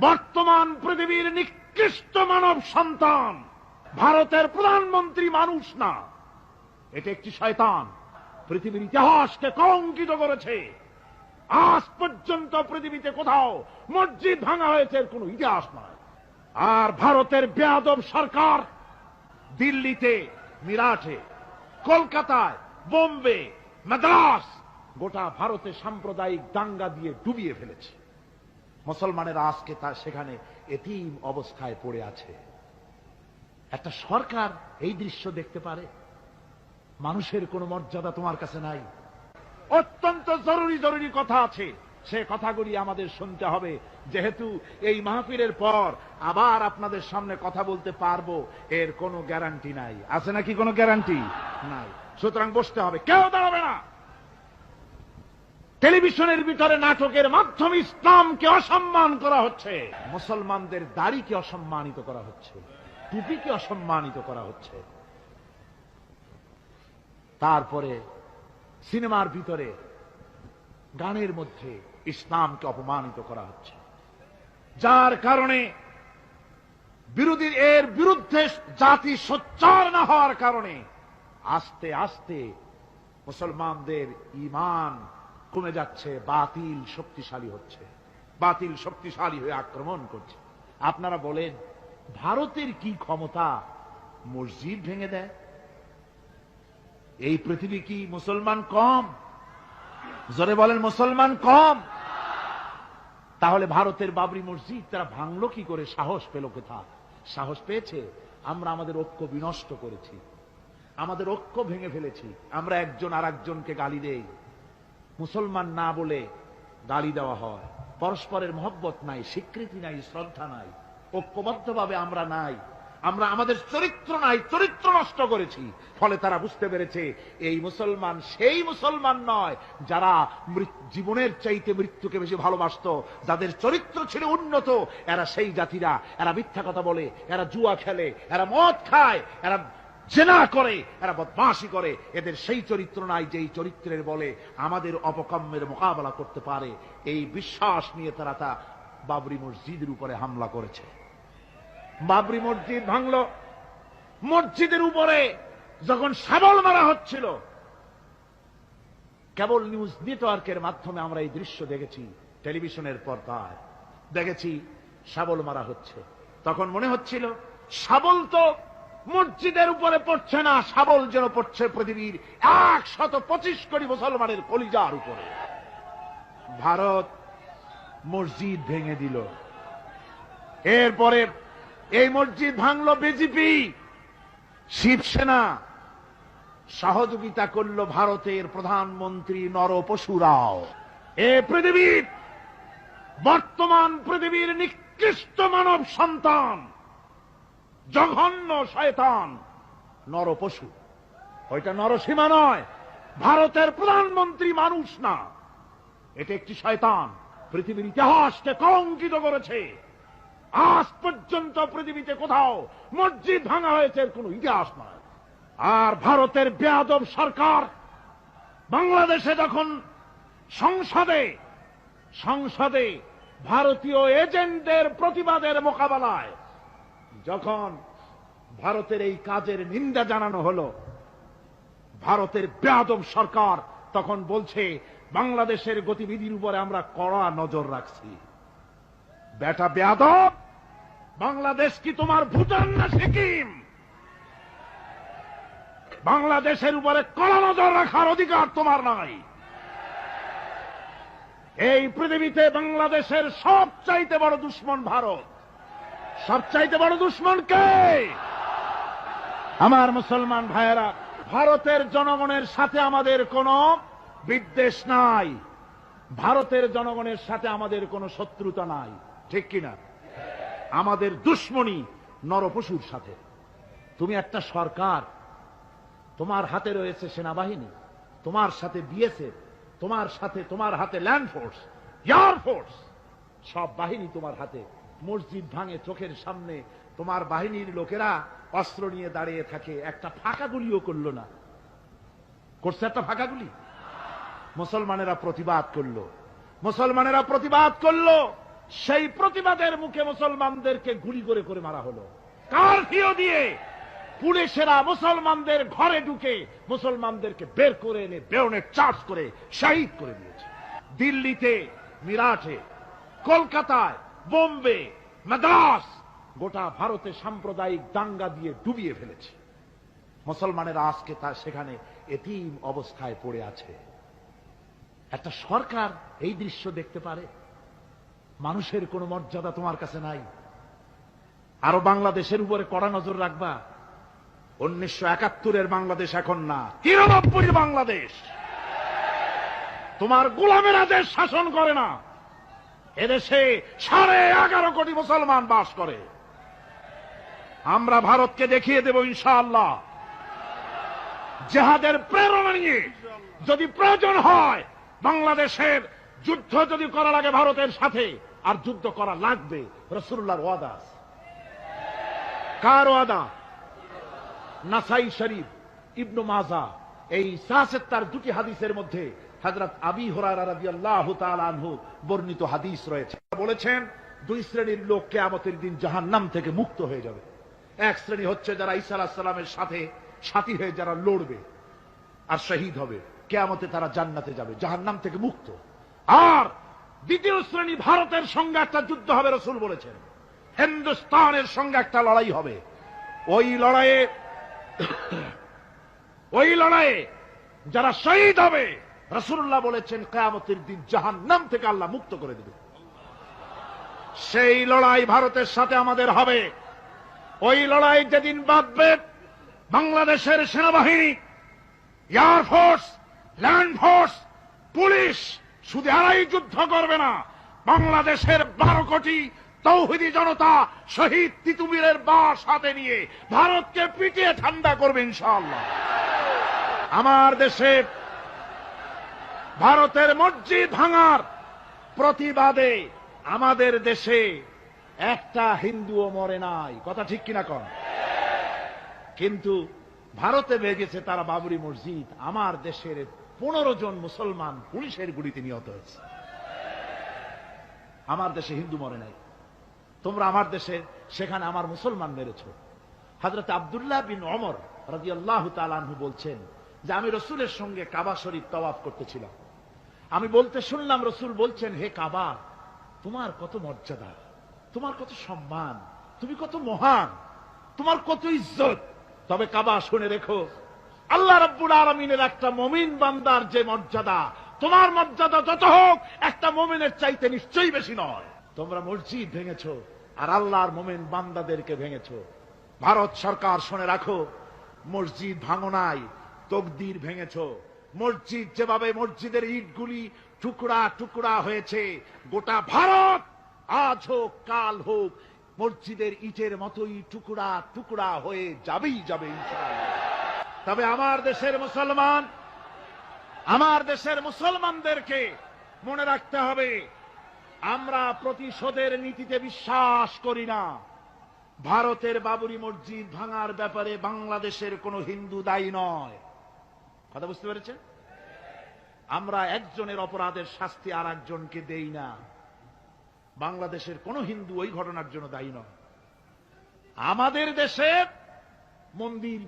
বর্তমান পৃথিবীর নিকৃষ্ট মানব সন্তান ভারতের প্রধানমন্ত্রী মানুষ না, এটা একটি শয়তান। পৃথিবীর ইতিহাসকে কলঙ্কিত করেছে। আজ পর্যন্ত পৃথিবীতে কোথাও মসজিদ ভাঙা হয়েছে এর কোন ইতিহাস নয়। আর ভারতের বেয়াদব সরকার দিল্লিতে, মিরাটে, কলকাতায়, বোম্বে, মাদ্রাস, গোটা ভারতে সাম্প্রদায়িক দাঙ্গা দিয়ে ডুবিয়ে ফেলেছে। মুসলমানেরা আজকে তার সেখানে এতিম অবস্থায় পড়ে আছে। একটা সরকার এই দৃশ্য দেখতে পারে? মানুষের কোনো মর্যাদা তোমার কাছে নাই। অত্যন্ত জরুরি জরুরি কথা আছে, সে কথাগুলি আমাদের শুনতে হবে। যেহেতু এই মাহফিলের পর আবার আপনাদের সামনে কথা বলতে পারবো এর কোনো গ্যারান্টি নাই। আছে নাকি কোনো গ্যারান্টি নাই? সুতরাং বসতে হবে, কেউ দাঁড়াবে না। টেলিভিশনের ভিতরে নাটকের মাধ্যমে ইসলামকে অসম্মান করা হচ্ছে, মুসলমানদের দাড়িকে অসম্মানিত করা হচ্ছে, টুপিকে অসম্মানিত করা হচ্ছে। তারপরে সিনেমার ভিতরে, গানের মধ্যে ইসলামকে অপমানিত করা হচ্ছে, যার কারণে এর বিরুদ্ধে জাতি সোচ্চার না হওয়ার কারণে আস্তে আস্তে মুসলমানদের ঈমান কমে যাচ্ছে। বাতিল শক্তিশালী হচ্ছে, বাতিল শক্তিশালী হয়ে আক্রমণ করছে। আপনারা বলেন, ভারতের কি ক্ষমতা মসজিদ ভেঙে দেয়? এই পৃথিবী কি মুসলমান কম? জোরে বলেন, মুসলমান কম? তাহলে ভারতের বাবরি মসজিদ তারা ভাঙলো কি করে? সাহস পেল কোথা? সাহস পেয়েছে আমরা আমাদের ঐক্য বিনষ্ট করেছি, আমাদের ঐক্য ভেঙে ফেলেছি। আমরা একজন আর একজনকে গালি দেই, মুসলমান না বলে গালি দেওয়া হয়। পরস্পরের মহব্বত নাই, স্বীকৃতি নাই, শ্রদ্ধা নাই, ঐক্যবদ্ধভাবে আমরা নাই। আমরা আমাদের চরিত্র নাই, চরিত্র নষ্ট করেছি। ফলে তারা বুঝতে পেরেছে এই মুসলমান সেই মুসলমান নয় যারা জীবনের চাইতে মৃত্যুকে বেশি ভালোবাসত, যাদের চরিত্র ছিল উন্নত। এরা সেই জাতিরা, এরা মিথ্যা কথা বলে, এরা জুয়া খেলে, এরা মদ খায়, এরা জেনা করে, এরা বদমাশি করে। এদের সেই চরিত্র নাই যেই চরিত্রের বলে আমাদের অপকর্মের মোকাবেলা করতে পারে। এই বিশ্বাস নিয়ে তারা তা বাবরি মসজিদের উপরে হামলা করেছে। বাবরি মসজিদ ভাঙল। মসজিদের উপরে যখন শাবল মারা হচ্ছিল, কেবল নিউজ নেটওয়ার্কের মাধ্যমে আমরা এই দৃশ্য দেখেছি, টেলিভিশনের পর্দায় দেখেছি শাবল মারা হচ্ছে। তখন মনে হচ্ছিল শাবল তো মসজিদের উপরে পড়ছে না, শাবল যেন পড়ছে পৃথিবীর 125 কোটি মুসলমানের কলিজার উপরে। ভারত মসজিদ ভেঙে দিল। এরপরে এই মসজিদ ভাঙলো বিজেপি, শিবসেনা সহযোগিতা করল ভারতের প্রধানমন্ত্রী নরপশুরাও। এ পৃথিবীর বর্তমান পৃথিবীর নিকৃষ্ট মানব সন্তান, জঘন্য শয়তান নরপশু। ওইটা নরসীমা নয়, ভারতের প্রধানমন্ত্রী মানুষ না, এটা একটি শয়তান। পৃথিবীর ইতিহাসকে কলঙ্কিত করেছে। আজ পর্যন্ত পৃথিবীতে কোথাও মসজিদ ভাঙা হয়েছে এর কোন ইতিহাস নয়। আর ভারতের বেয়াদব সরকার বাংলাদেশে যখন সংসদে ভারতীয় এজেন্টদের প্রতিবাদের মোকাবেলায় যখন ভারতের এই কাজের নিন্দা জানানো হলো, ভারতের বেয়াদব সরকার তখন বলছে বাংলাদেশের গতিবিধির উপরে আমরা কড়া নজর রাখছি। বেটা বেয়াদব, বাংলাদেশ কি তোমার ভুটান না সিকিম? বাংলাদেশের উপরে কড়া নজর রাখার অধিকার তোমার নাই। এই পৃথিবীতে বাংলাদেশের সবচাইতে বড় দুশ্মন ভারত। সবচাইতে বড় দুশ্মন কে? আমার মুসলমান ভাইয়েরা, ভারতের জনগণের সাথে আমাদের কোনো বিদ্বেষ নাই, ভারতের জনগণের সাথে আমাদের কোনো শত্রুতা নাই, ঠিক কিনা? আমাদের দুশ্মনী নরপশুর সাথে। তুমি একটা সরকার, তোমার হাতে রয়েছে সেনাবাহিনী, তোমার সাথে বিএসএফ, তোমার হাতে ল্যান্ড ফোর্স, এয়ার ফোর্স, সব বাহিনী তোমার হাতে। মসজিদ ভাঙে চোখের সামনে, তোমার বাহিনীর লোকেরা অস্ত্র নিয়ে দাঁড়িয়ে থাকে, একটা ফাঁকা গুলিও করলো না। করছে একটা ফাঁকা গুলি? মুসলমানেরা প্রতিবাদ করলো, সেই প্রতিবাদের মুখে মুসলমানদেরকে গুলি করে করে মারা হলো। কারফিউ দিয়ে পুলিশেরা মুসলমানদের ঘরে ঢুকে মুসলমানদেরকে বের করে এনে বেয়নেট চার্জ করে শহীদ করে দিয়েছে। দিল্লিতে, মিরাটে, কলকাতায়, বোম্বে, মাদ্রাস, গোটা ভারতে সাম্প্রদায়িক দাঙ্গা দিয়ে ডুবিয়ে ফেলেছে। মুসলমানেরা আজকে তার সেখানে এতিম অবস্থায় পড়ে আছে। একটা সরকার এই দৃশ্য দেখতে পারে? মানুষের কোনো মর্যাদা তোমার কাছে নাই? আরো বাংলাদেশের উপরে কড়া নজর রাখবা? 1971-এর বাংলাদেশ এখন না, 93 বাংলাদেশ। তোমার গোলামেরা দেশ শাসন করে না। এদেশে 11.5 কোটি মুসলমান বাস করে। আমরা ভারতকে দেখিয়ে দেব ইনশাআল্লাহ, জিহাদের প্রেরণা নিয়ে যদি প্রয়োজন হয় বাংলাদেশের যুদ্ধ যদি করা লাগে ভারতের সাথে, আর যুদ্ধ করা লাগবে। রাসূলুল্লাহর ওয়াদা। কার ওয়াদা? নাসাই শরীফ, ইবনু মাজা, এই ৭৭ দুটি হাদিসের মধ্যে হযরত আবী হুরায়রা রাদিয়াল্লাহু তাআলা আনহু বর্ণিত হাদিস রয়েছে। বলেছেন 2 শ্রেণীর লোক কিয়ামতের দিন জাহান্নাম থেকে মুক্ত হয়ে যাবে। এক শ্রেণী হচ্ছে যারা ঈসা আলাইহিস সালামের সাথে সাথী হয়ে যারা লড়বে আর শহীদ হবে, কিয়ামতে তারা জান্নাতে যাবে, জাহান্নাম থেকে মুক্ত। আর দ্বিতীয় শ্রেণী, ভারতের সঙ্গে একটা যুদ্ধ হবে, রাসূল বলেছেন হিন্দুস্তানের সঙ্গে একটা লড়াই হবে। ওই লড়াইয়ে যারা শহীদ হবে, রাসূলুল্লাহ বলেছেন কিয়ামতের দিন জাহান্নাম থেকে আল্লাহ মুক্ত করে দেবে। সেই লড়াই ভারতের সাথে আমাদের হবে। ওই লড়াই যেদিন বাঁধবে, বাংলাদেশের সেনাবাহিনী, এয়ারফোর্স, ল্যান্ড ফোর্স, পুলিশ শুধু এরাই যুদ্ধ করবে না, বাংলাদেশের 12 কোটি তৌহিদি জনতা শহীদ তিতুমীরের বাস হাতে নিয়ে ভারতকে পিটিয়ে ঠান্ডা করবে ইনশাআল্লাহ। আমার দেশে ভারতের মসজিদ ভাঙার প্রতিবাদে আমাদের দেশে একটা হিন্দুও মরে নাই। কথা ঠিক কিনা কন? কিন্তু ভারতে ভেঙেছে তারা বাবরি মসজিদ। আমার দেশের 15 জন মুসলমান পুলিশের গুলিতে নিহত হয়েছে। আমার দেশে হিন্দু মরে নাই। তোমরা আমার দেশে সেখানে আমার মুসলমান মেরেছ। হযরত আব্দুল্লাহ বিন ওমর রাদিয়াল্লাহু তাআলা আনহু বলছেন যে আমি রাসূলের সঙ্গে কাবা শরীফ তাওয়াফ করতেছিলাম। আমি বলতে শুনলাম রাসূল বলছেন, হে কাবা, তোমার কত মর্যাদা, তোমার কত সম্মান, তুমি কত মহান, তোমার কত ইজ্জত। তবে কাবা শুনে রেখো, আল্লাহ রাব্বুল আলামিনের একটা মুমিন বান্দার যে মর্যাদা, তোমার মর্যাদা যত হোক একটা মুমিনের চাইতে নিশ্চয়ই বেশি নয়। তোমরা মসজিদ ভেঙেছো আর আল্লাহর মুমিন বান্দাদেরকে ভেঙেছো। ভারত সরকার শুনে রাখো, মসজিদ ভাঙো নাই, তকদির ভেঙেছো। মসজিদ যেভাবে মসজিদের ইটগুলি টুকরা টুকরা হয়েছে, গোটা ভারত আজ হোক কাল হোক মসজিদের ইটের মতোই টুকরা টুকরা হয়ে যাবেই যাবে ইনশাআল্লাহ। তবে আমার দেশের মুসলমানদেরকে মনে রাখতে হবে, আমরা প্রতিশোধের নীতিতে বিশ্বাস করি না। ভারতের বাবরি মসজিদ ভাঙার ব্যাপারে বাংলাদেশের কোনো হিন্দু দায়ী নয়। কথা বুঝতে পেরেছেন? আমরা একজনের অপরাধের শাস্তি আর একজনকে দেই না। বাংলাদেশের কোন হিন্দু ওই ঘটনার জন্য দায়ী নয়। আমাদের দেশে মন্দির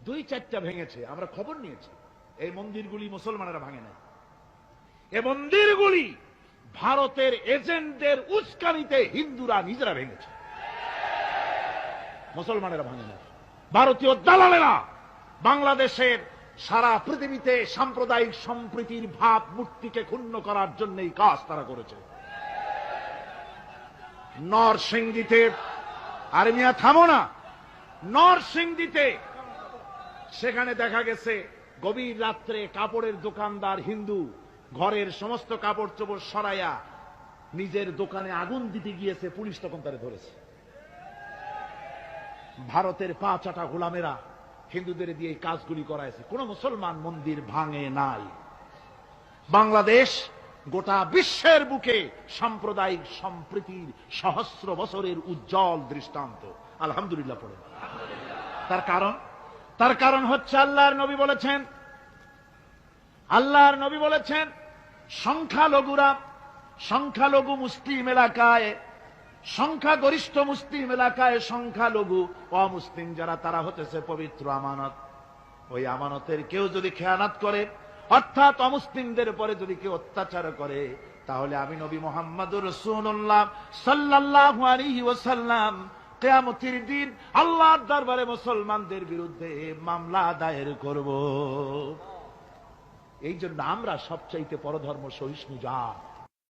2-4টা ভেঙেছে, আমরা খবর নিয়েছি। এই মন্দিরগুলি মুসলমানেরা ভাঙে না। এই মন্দিরগুলি ভারতের এজেন্টদের উস্কানিতে হিন্দুরা নিজেরা ভেঙেছে, মুসলমানেরা ভাঙে না। ভারতীয় দালালেরা বাংলাদেশের সারা পৃথিবীতে সাম্প্রদায়িক সম্প্রীতির ভাব মূর্তিকে ক্ষুণ্ণ করার জন্য এই কাজ তারা করেছে। নরসিংদীতে, আর মিয়া থামো না, নরসিংদীতে সেখানে দেখা গেছে গভীর রাত্রে কাপড়ের দোকানদার হিন্দু ঘরের সমস্ত কাপড় চোপড় সরাইয়া নিজের দোকানে আগুন দিতে গিয়েছে, পুলিশ তখন তারে ধরেছে। ভারতের 5-8 গোলামেরা হিন্দুদের দিয়ে এই কাজগুলি করাইছে। কোন মুসলমান মন্দির ভাঙে নাই। বাংলাদেশ গোটা বিশ্বের বুকে সাম্প্রদায়িক সম্প্রীতির সহস্র বছরের উজ্জ্বল দৃষ্টান্ত। আলহামদুলিল্লাহ পড়ে। তার কারণ হচ্ছে আল্লাহর নবী বলেছেন সংখ্যালঘুরা সংখ্যালঘু মুসলিম এলাকায়, সংখ্যাগরিষ্ঠ মুসলিম এলাকায় সংখ্যালঘু অমুসলিম যারা, তারা হতেছে পবিত্র আমানত। ওই আমানতের কেউ যদি খেয়ানত করে, অর্থাৎ অমুসলিমদের পরে যদি কেউ অত্যাচার করে, তাহলে আমি নবী মুহাম্মদুর রাসূলুল্লাহ সাল্লাল্লাহু আলাইহি ওয়াসাল্লাম কিয়ামতের দিন আল্লাহর দরবারে মুসলমানদের বিরুদ্ধে মামলা দায়ের করব। এই জন্য আমরা সবচাইতে পরধর্ম সহিষ্ণু জাত।